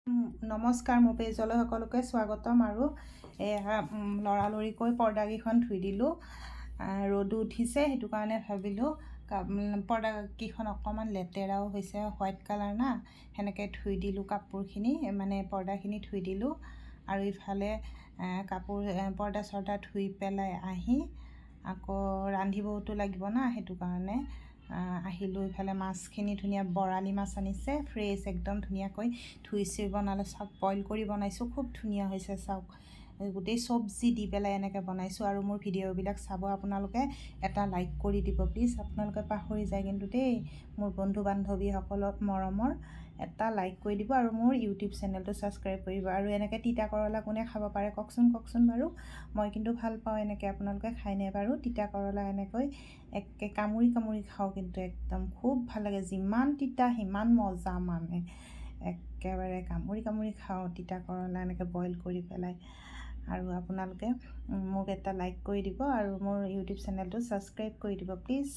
নমস্কাৰ, মোৰ পেজলৈ সকলোকে স্বাগতম। আৰু লৰালৰিকৈ পৰ্দাকেইখন ধুই দিলোঁ। ৰ'দো উঠিছে, সেইটো কাৰণে ভাবিলোঁ পৰ্দাকেইখন অকণমান লেতেৰাও হৈছে, হোৱাইট কালাৰ না, সেনেকৈ ধুই দিলোঁ কাপোৰখিনি, মানে পৰ্দাখিনি ধুই দিলোঁ। আৰু ইফালে পৰ্দা চৰ্দা ধুই পেলাই আহি আকৌ ৰান্ধিবওতো লাগিব না, সেইটো কাৰণে আহিলোঁ। ইফালে মাছখিনি ধুনীয়া বৰালি মাছ আনিছে, ফ্ৰেছ একদম ধুনীয়াকৈ ধুই বনালে। চাওক, বইল কৰি বনাইছোঁ, খুব ধুনীয়া হৈছে। চাওক, গোটেই চব্জি দি পেলাই এনেকৈ বনাইছোঁ। আৰু মোৰ ভিডিঅ'বিলাক চাব আপোনালোকে এটা লাইক কৰি দিব প্লিজ, আপোনালোকে পাহৰি যায় কিন্তু দেই। মোৰ বন্ধু বান্ধৱীসকলক মৰমৰ এটা লাইক কৰি দিব আৰু মোৰ ইউটিউব চেনেলটো ছাবস্ক্ৰাইব কৰিব। আৰু এনেকৈ তিতা কৰলা কোনে খাব পাৰে কওকচোন বাৰু। মই কিন্তু ভাল পাওঁ এনেকৈ, আপোনালোকে খায়নে বাৰু তিতা কৰলা? এনেকৈ একে কামুৰি কামুৰি খাওঁ, কিন্তু একদম খুব ভাল লাগে। যিমান তিতা সিমান মজা, মানে একেবাৰে কামুৰি কামুৰি খাওঁ তিতা কৰলা এনেকৈ বইল কৰি পেলাই। আৰু আপোনালোকে মোক এটা লাইক কৰি দিব আৰু মোৰ ইউটিউব চেনেলটো ছাবস্ক্ৰাইব কৰি দিব প্লিজ।